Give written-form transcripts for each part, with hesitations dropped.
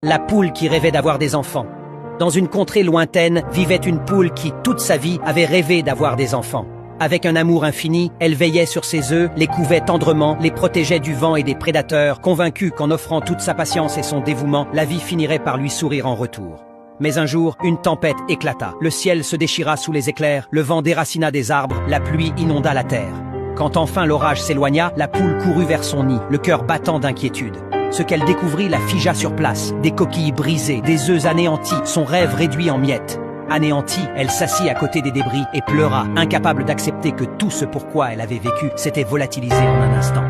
La poule qui rêvait d'avoir des enfants. Dans une contrée lointaine vivait une poule qui, toute sa vie, avait rêvé d'avoir des enfants. Avec un amour infini, elle veillait sur ses œufs, les couvait tendrement, les protégeait du vent et des prédateurs, convaincue qu'en offrant toute sa patience et son dévouement, la vie finirait par lui sourire en retour. Mais un jour, une tempête éclata. Le ciel se déchira sous les éclairs, le vent déracina des arbres, la pluie inonda la terre. Quand enfin l'orage s'éloigna, la poule courut vers son nid, le cœur battant d'inquiétude. Ce qu'elle découvrit la figea sur place, des coquilles brisées, des œufs anéantis, son rêve réduit en miettes. Anéantie, elle s'assit à côté des débris et pleura, incapable d'accepter que tout ce pourquoi elle avait vécu s'était volatilisé en un instant.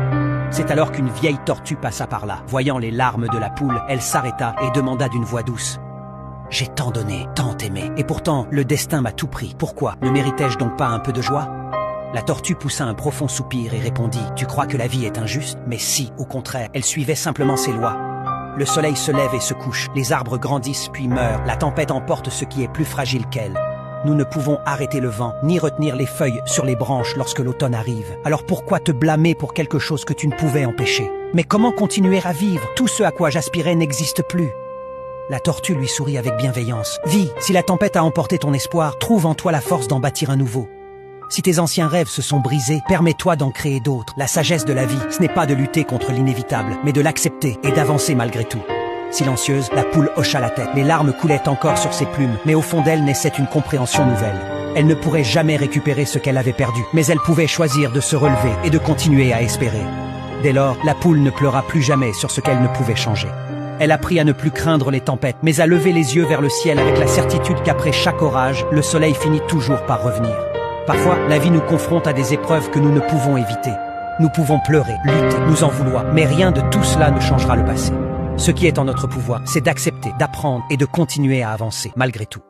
C'est alors qu'une vieille tortue passa par là. Voyant les larmes de la poule, elle s'arrêta et demanda d'une voix douce. « J'ai tant donné, tant aimé, et pourtant le destin m'a tout pris. Pourquoi? Ne méritais-je donc pas un peu de joie ?» La tortue poussa un profond soupir et répondit « Tu crois que la vie est injuste? Mais si, au contraire, elle suivait simplement ses lois. Le soleil se lève et se couche, les arbres grandissent puis meurent, la tempête emporte ce qui est plus fragile qu'elle. Nous ne pouvons arrêter le vent, ni retenir les feuilles sur les branches lorsque l'automne arrive. Alors pourquoi te blâmer pour quelque chose que tu ne pouvais empêcher? Mais comment continuer à vivre? Tout ce à quoi j'aspirais n'existe plus. » La tortue lui sourit avec bienveillance. « Vis, si la tempête a emporté ton espoir, trouve en toi la force d'en bâtir un nouveau. Si tes anciens rêves se sont brisés, permets-toi d'en créer d'autres. La sagesse de la vie, ce n'est pas de lutter contre l'inévitable, mais de l'accepter et d'avancer malgré tout. » Silencieuse, la poule hocha la tête. Les larmes coulaient encore sur ses plumes, mais au fond d'elle naissait une compréhension nouvelle. Elle ne pourrait jamais récupérer ce qu'elle avait perdu, mais elle pouvait choisir de se relever et de continuer à espérer. Dès lors, la poule ne pleura plus jamais sur ce qu'elle ne pouvait changer. Elle apprit à ne plus craindre les tempêtes, mais à lever les yeux vers le ciel avec la certitude qu'après chaque orage, le soleil finit toujours par revenir. Parfois, la vie nous confronte à des épreuves que nous ne pouvons éviter. Nous pouvons pleurer, lutter, nous en vouloir, mais rien de tout cela ne changera le passé. Ce qui est en notre pouvoir, c'est d'accepter, d'apprendre et de continuer à avancer, malgré tout.